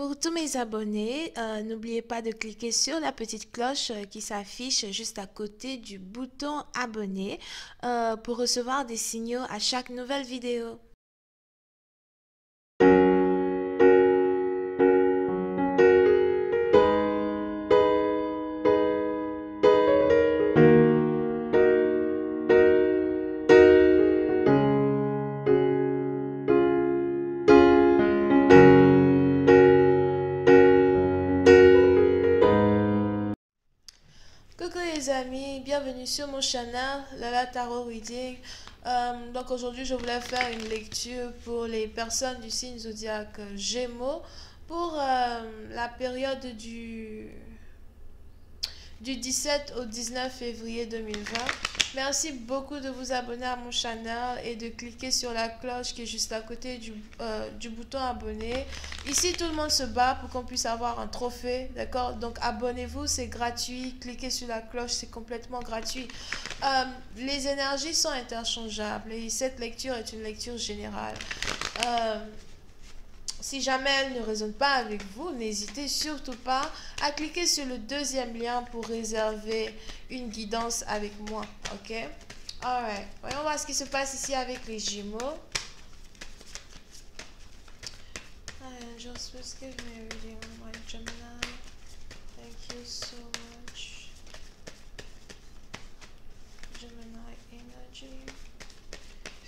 Pour tous mes abonnés, n'oubliez pas de cliquer sur la petite cloche qui s'affiche juste à côté du bouton abonner pour recevoir des signaux à chaque nouvelle vidéo. Coucou les amis, bienvenue sur mon channel Lala Tarot Reading. Donc aujourd'hui je voulais faire une lecture pour les personnes du signe zodiaque Gémeaux pour la période du 17 au 19 février 2020. Merci beaucoup de vous abonner à mon channel et de cliquer sur la cloche qui est juste à côté du bouton abonner. Ici, tout le monde se bat pour qu'on puisse avoir un trophée, d'accord? Donc, abonnez-vous, c'est gratuit. Cliquez sur la cloche, c'est complètement gratuit. Les énergies sont interchangeables et cette lecture est une lecture générale. Si jamais elle ne résonne pas avec vous, n'hésitez surtout pas à cliquer sur le deuxième lien pour réserver une guidance avec moi, ok? Alright, voyons voir ce qui se passe ici avec les Gémeaux. Angels, please give me a reading on my Gemini. Thank you so much. Gemini energy,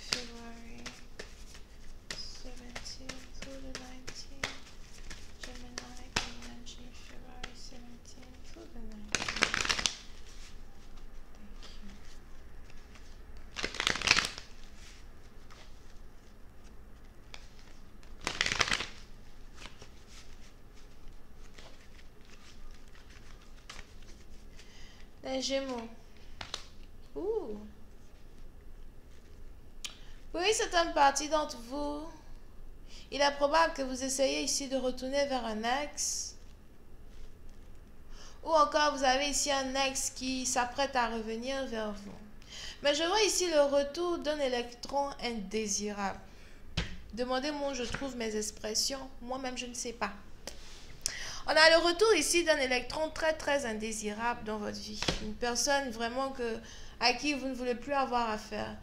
February 17th through the 19th. Gemini energy, February 17th through the 19th. Les Gémeaux. Ouh. Oui, c'est une partie d'entre vous. Il est probable que vous essayez ici de retourner vers un ex. Ou encore, vous avez ici un ex qui s'apprête à revenir vers vous. Mais je vois ici le retour d'un électron indésirable. Demandez-moi où je trouve mes expressions. Moi-même, je ne sais pas. On a le retour ici d'un électron très indésirable dans votre vie. Une personne vraiment à qui vous ne voulez plus avoir affaire.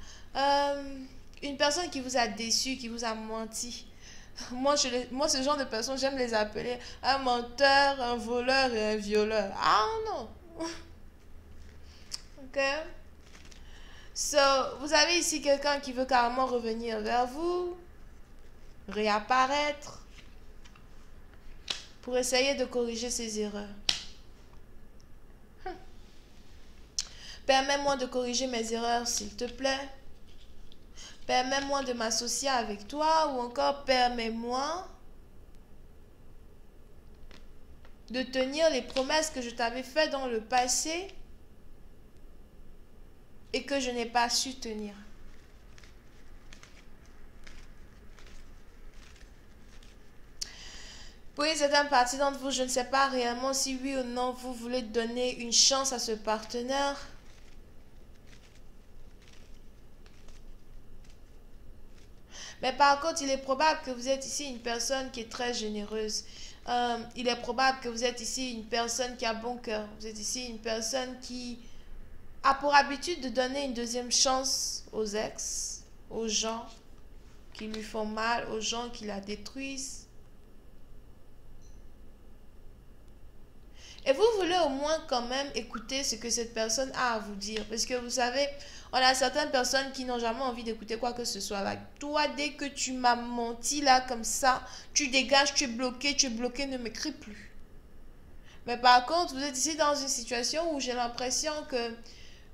Une personne qui vous a déçu, qui vous a menti. Moi, ce genre de personnes, j'aime les appeler un menteur, un voleur et un violeur. Ah non. Ok. So, vous avez ici quelqu'un qui veut carrément revenir vers vous, réapparaître, pour essayer de corriger ses erreurs. Permets-moi de corriger mes erreurs, s'il te plaît. Permets-moi de m'associer avec toi ou encore permets-moi de tenir les promesses que je t'avais faites dans le passé et que je n'ai pas su tenir. Pour une certaine partie d'entre vous, je ne sais pas réellement si oui ou non vous voulez donner une chance à ce partenaire. Mais par contre, il est probable que vous êtes ici une personne qui est très généreuse. Il est probable que vous êtes ici une personne qui a bon cœur. Vous êtes ici une personne qui a pour habitude de donner une deuxième chance aux ex, aux gens qui lui font mal, aux gens qui la détruisent. Et vous voulez au moins quand même écouter ce que cette personne a à vous dire. Parce que vous savez, on a certaines personnes qui n'ont jamais envie d'écouter quoi que ce soit. Là. Toi, dès que tu m'as menti là comme ça, tu dégages, tu es bloqué, ne m'écris plus. Mais par contre, vous êtes ici dans une situation où j'ai l'impression que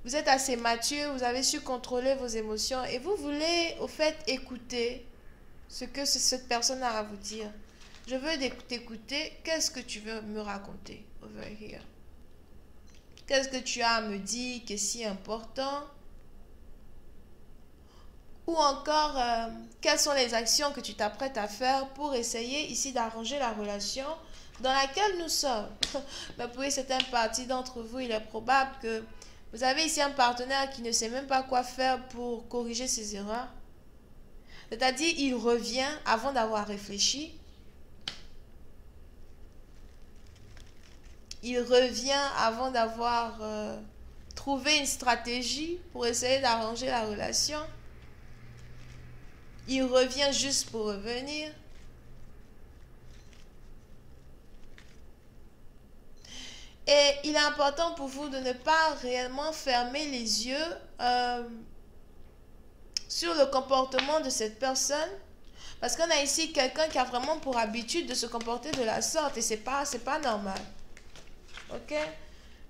vous êtes assez mature, vous avez su contrôler vos émotions et vous voulez au fait écouter ce que cette personne a à vous dire. Je veux t'écouter. Qu'est-ce que tu veux me raconter over here? Qu'est-ce que tu as à me dire qui est si important? Ou encore, quelles sont les actions que tu t'apprêtes à faire pour essayer ici d'arranger la relation dans laquelle nous sommes? Mais pour certaines parties d'entre vous, il est probable que vous avez ici un partenaire qui ne sait même pas quoi faire pour corriger ses erreurs. C'est-à-dire, il revient avant d'avoir réfléchi. il revient avant d'avoir trouvé une stratégie pour essayer d'arranger la relation. Il revient juste pour revenir. Et il est important pour vous de ne pas réellement fermer les yeux sur le comportement de cette personne. Parce qu'on a ici quelqu'un qui a vraiment pour habitude de se comporter de la sorte et c'est pas normal. Ok?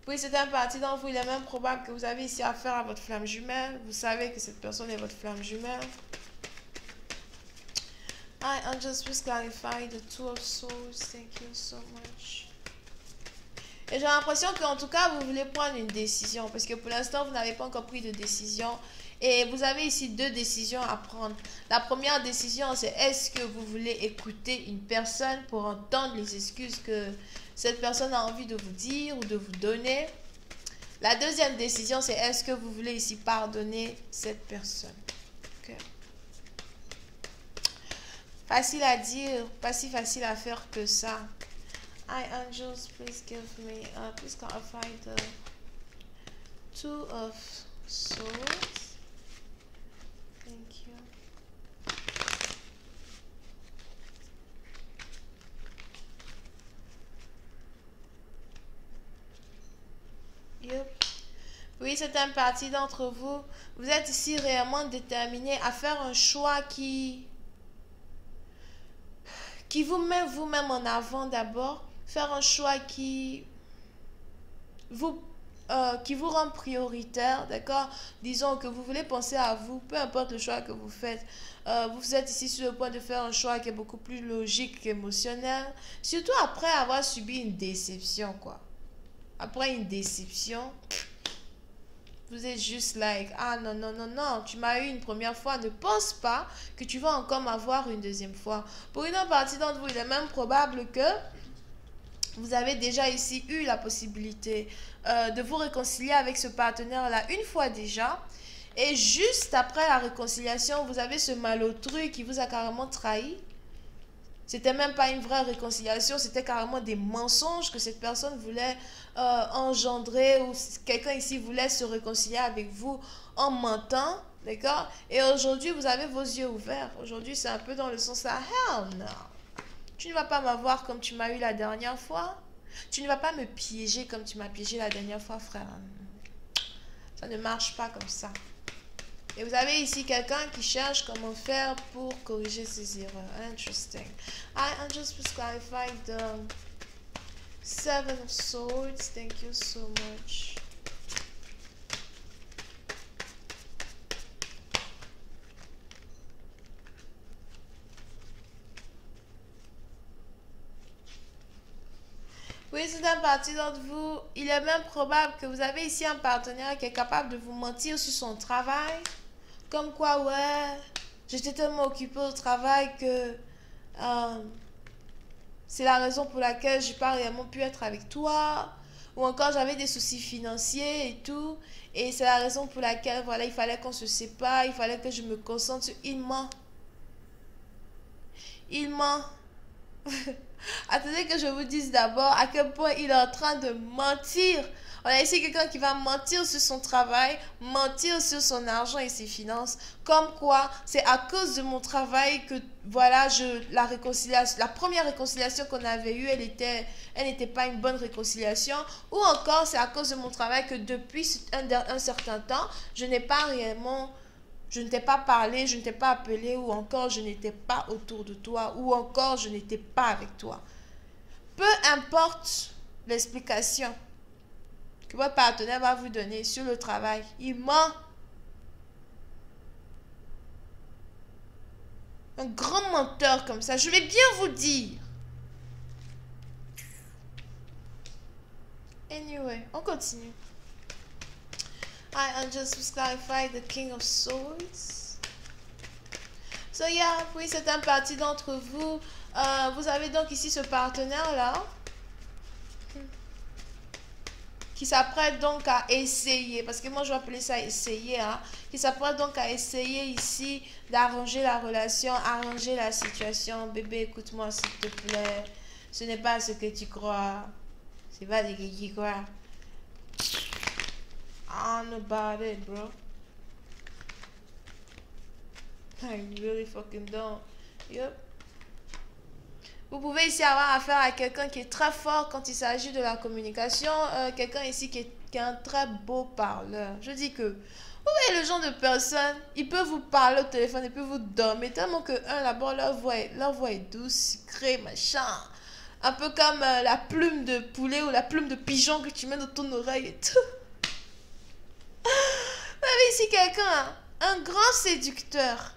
Puis c'est un parti d'entre vous, il est même probable que vous avez ici affaire à votre flamme jumelle. Vous savez que cette personne est votre flamme jumelle. I just please clarify the Two of Swords. Thank you so much. Et j'ai l'impression qu'en tout cas, vous voulez prendre une décision. Parce que pour l'instant, vous n'avez pas encore pris de décision. Et vous avez ici deux décisions à prendre. La première décision, c'est est-ce que vous voulez écouter une personne pour entendre les excuses que cette personne a envie de vous dire ou de vous donner. La deuxième décision, c'est est-ce que vous voulez ici pardonner cette personne. Okay. Facile à dire, pas si facile à faire que ça. Hi angels, please give me, please clarify the Two of Swords. Thank you. Yep. Oui, c'est un parti d'entre vous. Vous êtes ici réellement déterminé à faire un choix qui vous met vous-même en avant d'abord. Faire un choix qui vous rend prioritaire, d'accord? Disons que vous voulez penser à vous, peu importe le choix que vous faites. Vous êtes ici sur le point de faire un choix qui est beaucoup plus logique qu'émotionnel. Surtout après avoir subi une déception, quoi. Après une déception, vous êtes juste like, ah non, non, non, non, tu m'as eu une première fois, ne pense pas que tu vas encore m'avoir une deuxième fois. Pour une partie d'entre vous, il est même probable que vous avez déjà ici eu la possibilité de vous réconcilier avec ce partenaire-là une fois déjà. Et juste après la réconciliation, vous avez ce malotru qui vous a carrément trahi. C'était même pas une vraie réconciliation, c'était carrément des mensonges que cette personne voulait engendrer ou quelqu'un ici voulait se réconcilier avec vous en mentant, d'accord? Et aujourd'hui, vous avez vos yeux ouverts. Aujourd'hui, c'est un peu dans le sens là, hell no. Tu ne vas pas m'avoir comme tu m'as eu la dernière fois. Tu ne vas pas me piéger comme tu m'as piégé la dernière fois, frère. Ça ne marche pas comme ça. Et vous avez ici quelqu'un qui cherche comment faire pour corriger ses erreurs. Interesting. I just please clarify the Seven of Swords. Thank you so much. Oui, c'est un parti d'entre vous. Il est même probable que vous avez ici un partenaire qui est capable de vous mentir sur son travail. Comme quoi, ouais, j'étais tellement occupée au travail que c'est la raison pour laquelle je n'ai pas réellement pu être avec toi. Ou encore, j'avais des soucis financiers et tout. Et c'est la raison pour laquelle, voilà, il fallait qu'on se sépare. Il fallait que je me concentre sur... Il ment. Il ment. Attendez que je vous dise d'abord à quel point il est en train de mentir. On a ici quelqu'un qui va mentir sur son travail, mentir sur son argent et ses finances. Comme quoi, c'est à cause de mon travail que, voilà, la première réconciliation qu'on avait eue, elle n'était pas une bonne réconciliation. Ou encore, c'est à cause de mon travail que depuis un certain temps, je n'ai pas réellement... Je ne t'ai pas parlé, je ne t'ai pas appelé, ou encore je n'étais pas autour de toi, ou encore je n'étais pas avec toi. Peu importe l'explication que votre partenaire va vous donner sur le travail, il ment. Un grand menteur comme ça, je vais bien vous dire. Anyway, on continue. I just clarify the King of Swords. So yeah, oui, c'est un parti d'entre vous. Vous avez donc ici ce partenaire-là qui s'apprête donc à essayer, parce que moi je vais appeler ça essayer, hein, qui s'apprête donc à essayer ici d'arranger la relation, arranger la situation. Bébé, écoute-moi s'il te plaît. Ce n'est pas ce que tu crois. C'est pas des kiki quoi. I don't know about it, bro. I really fucking don't. Yep. Vous pouvez ici avoir affaire à quelqu'un qui est très fort quand il s'agit de la communication. Quelqu'un ici qui est un très beau parleur. Je dis que, vous voyez le genre de personne, il peut vous parler au téléphone, il peut vous dormir. Tellement que, d'abord, leur voix est douce, sucrée, machin. Un peu comme la plume de poulet ou la plume de pigeon que tu mets dans ton oreille et tout. Vous avez ici quelqu'un, un grand séducteur.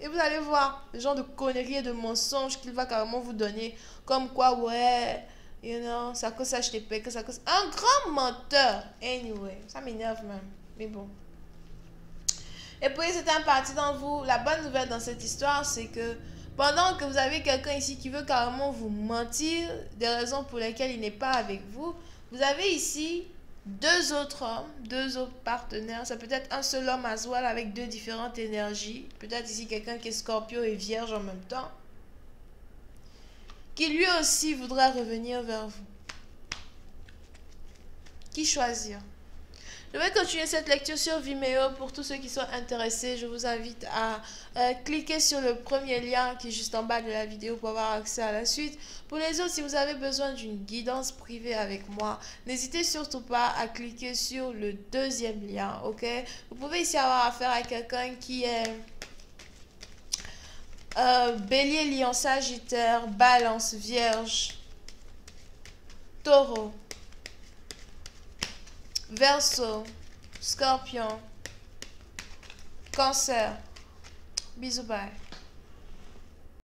Et vous allez voir le genre de conneries et de mensonges qu'il va carrément vous donner. Comme quoi, ouais, you know, ça que ça je t'ai payé, que ça que ça. Un grand menteur. Anyway, ça m'énerve même. Mais bon. Et pour certaines parties d'entre vous, la bonne nouvelle dans cette histoire, c'est que pendant que vous avez quelqu'un ici qui veut carrément vous mentir, des raisons pour lesquelles il n'est pas avec vous, vous avez ici deux autres hommes, deux autres partenaires. Ça peut être un seul homme as well avec deux différentes énergies. Peut-être ici quelqu'un qui est Scorpio et Vierge en même temps. Qui lui aussi voudra revenir vers vous. Qui choisir? Je vais continuer cette lecture sur Vimeo. Pour tous ceux qui sont intéressés, je vous invite à cliquer sur le premier lien qui est juste en bas de la vidéo pour avoir accès à la suite. Pour les autres, si vous avez besoin d'une guidance privée avec moi, n'hésitez surtout pas à cliquer sur le deuxième lien, ok? Vous pouvez ici avoir affaire à quelqu'un qui est Bélier, Lion, Sagittaire, Balance, Vierge, Taureau, Verseau, Scorpion, Cancer. Bisous, bye.